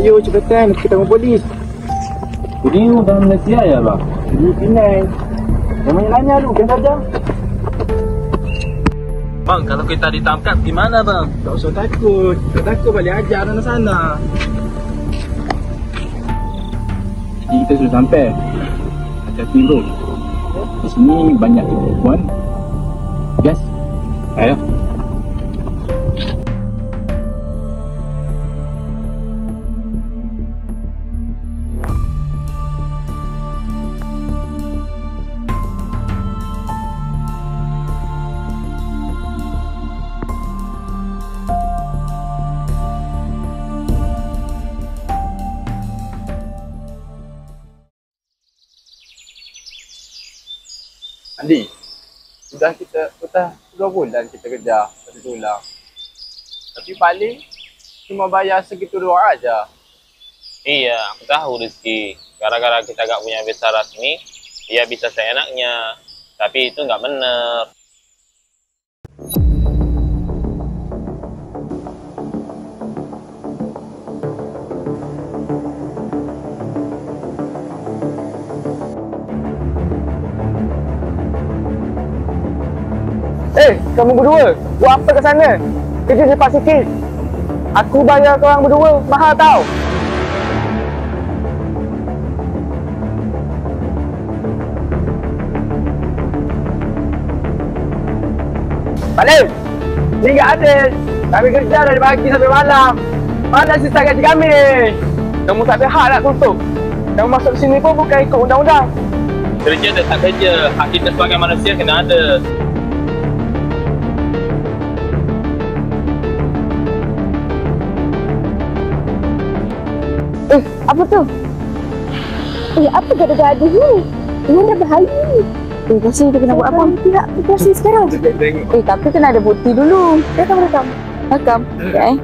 Yo, cepetan, kita tangkap polis. Video dalam Malaysia ya bang? Di Penang. Yang mana nanya lu, kan saja. Bang, kalau kita ditangkap gimana bang? Tak usah takut. Tak takut balik ajar anak sana. Jadi kita sudah sampai. Hati-hati bro. Di sini banyak perempuan. Gas. Ayo. Andi, sudah 2 bulan kita kerja pada tulang. Tapi paling cuma bayar segitu doang aja. Iya, aku tahu Rizky. Gara-gara kita gak punya visa rasmi, dia bisa seenaknya. Tapi itu gak bener. Kamu berdua, buat apa ke sana? Kerja cepat sikit. Aku bayar korang berdua, mahal tau. Balik! Ni tak adil. Kami kerja dari pagi sampai malam. Mana sisa gaji kami? Kamu tak ada hak nak tutup. Kamu masuk sini pun bukan ikut undang-undang. Kerja dan tak kerja, hak kita sebagai manusia kena ada. Apa tu? Apa gaduh-gaduh ni? Ini dah bahaya ni. Kasih kita kena buat apa? Tidak, kita kasih sekarang. Tapi kena ada bukti dulu. Rekam. Okay.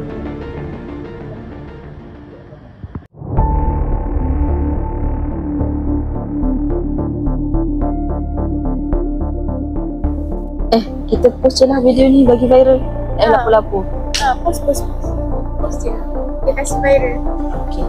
Kita post je lah video ni bagi viral. Lapu-lapu. Post je. Dia kasih viral. Okay.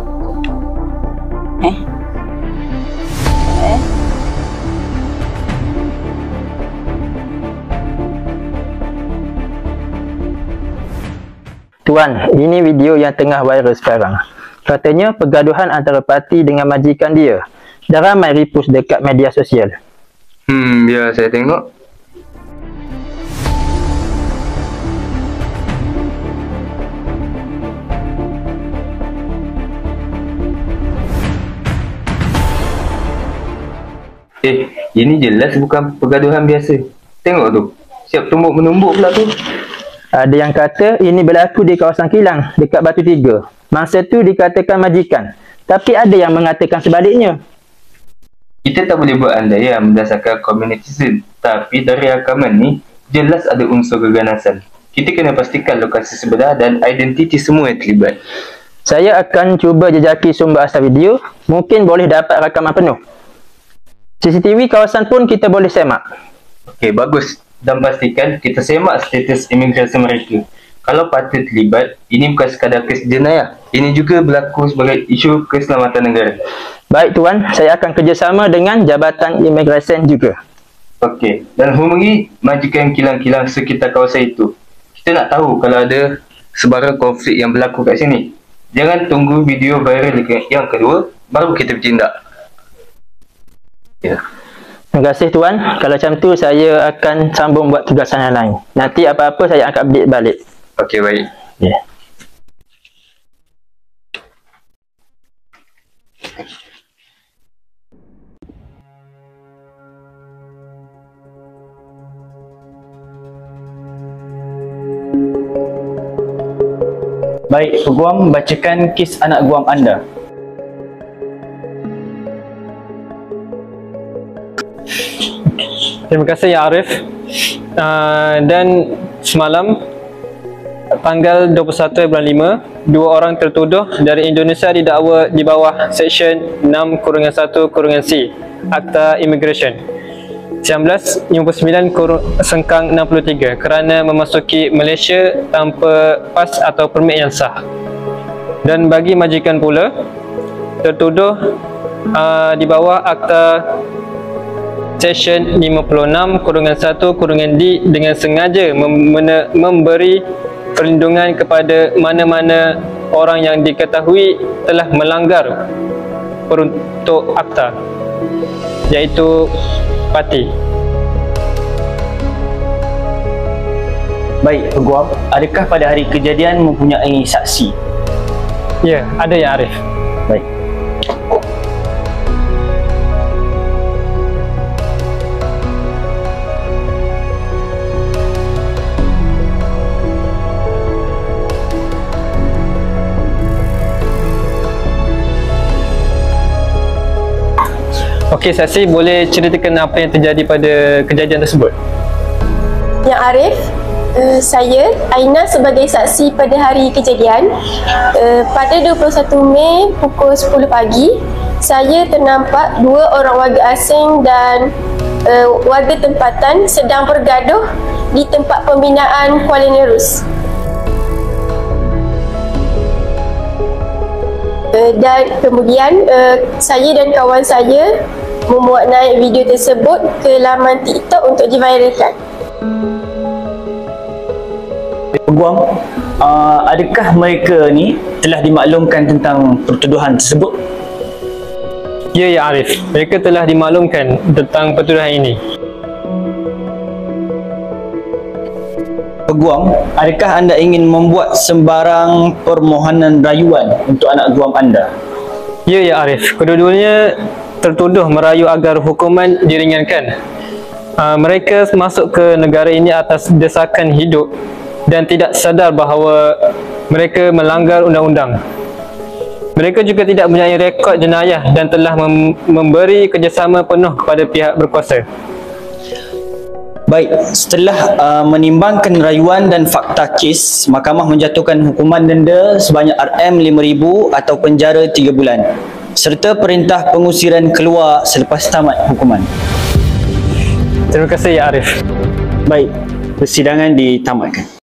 Tuan, ini video yang tengah viral sekarang. Katanya pergaduhan antara parti dengan majikan dia. Dah ramai repost dekat media sosial. Ya, saya tengok. Ini jelas bukan pergaduhan biasa. Tengok tu. Siap tumbuk-menumbuk pula tu. Ada yang kata ini berlaku di kawasan kilang dekat Batu Tiga. Masa tu dikatakan majikan. Tapi ada yang mengatakan sebaliknya. Kita tak boleh buat andaian berdasarkan communication. Tapi dari rakaman ni, jelas ada unsur keganasan. Kita kena pastikan lokasi sebenar dan identiti semua yang terlibat. Saya akan cuba jejaki sumber asal video. Mungkin boleh dapat rakaman penuh. CCTV kawasan pun kita boleh semak. Okey, bagus. Dan pastikan kita semak status imigrasi mereka. Kalau parti terlibat, ini bukan sekadar kes jenayah. Ini juga berlaku sebagai isu keselamatan negara. Baik Tuan, saya akan kerjasama dengan Jabatan Imigresen juga. Okey, dan hubungi majikan kilang-kilang sekitar kawasan itu. Kita nak tahu kalau ada sebarang konflik yang berlaku kat sini. Jangan tunggu video viral yang kedua, baru kita bertindak. Ya. Terima kasih Tuan. Kalau macam tu saya akan sambung buat tugasan yang lain. Nanti apa-apa saya akan update balik. Okey, baik. Ya. Baik, peguam bacakan kes anak guam anda. Terima kasih ya Arif. Dan semalam tanggal 21 bulan 5, 2 orang tertuduh dari Indonesia didakwa di bawah Seksyen 6/1/C Akta Immigration 1959/63 kerana memasuki Malaysia tanpa pas atau permit yang sah. Dan bagi majikan pula, tertuduh di bawah Akta Seksyen 56/1/D dengan sengaja memberi perlindungan kepada mana-mana orang yang diketahui telah melanggar peruntuk akta, iaitu parti. Baik, Peguam, adakah pada hari kejadian mempunyai saksi? Ya, ada ya Arif. Baik. Okey, saksi boleh ceritakan apa yang terjadi pada kejadian tersebut? Yang Arif, saya Aina sebagai saksi pada hari kejadian. Pada 21 Mei pukul 10 pagi, saya ternampak 2 orang warga asing dan warga tempatan sedang bergaduh di tempat pembinaan Kuala Nerus. Dan kemudian saya dan kawan saya memuat naik video tersebut ke laman TikTok untuk diviralkan. Peguam, adakah mereka ni telah dimaklumkan tentang pertuduhan tersebut? Ya, ya Arif, mereka telah dimaklumkan tentang pertuduhan ini. Peguam, adakah anda ingin membuat sembarang permohonan rayuan untuk anak guam anda? Ya, ya Arif, kedua-duanya tertuduh merayu agar hukuman diringankan. Mereka masuk ke negara ini atas desakan hidup dan tidak sadar bahawa mereka melanggar undang-undang. Mereka juga tidak mempunyai rekod jenayah dan telah memberi kerjasama penuh kepada pihak berkuasa. Baik, setelah menimbangkan rayuan dan fakta kes, mahkamah menjatuhkan hukuman denda sebanyak RM5,000 atau penjara 3 bulan serta perintah pengusiran keluar selepas tamat hukuman. Terima kasih ya Arif. Baik, persidangan ditamatkan.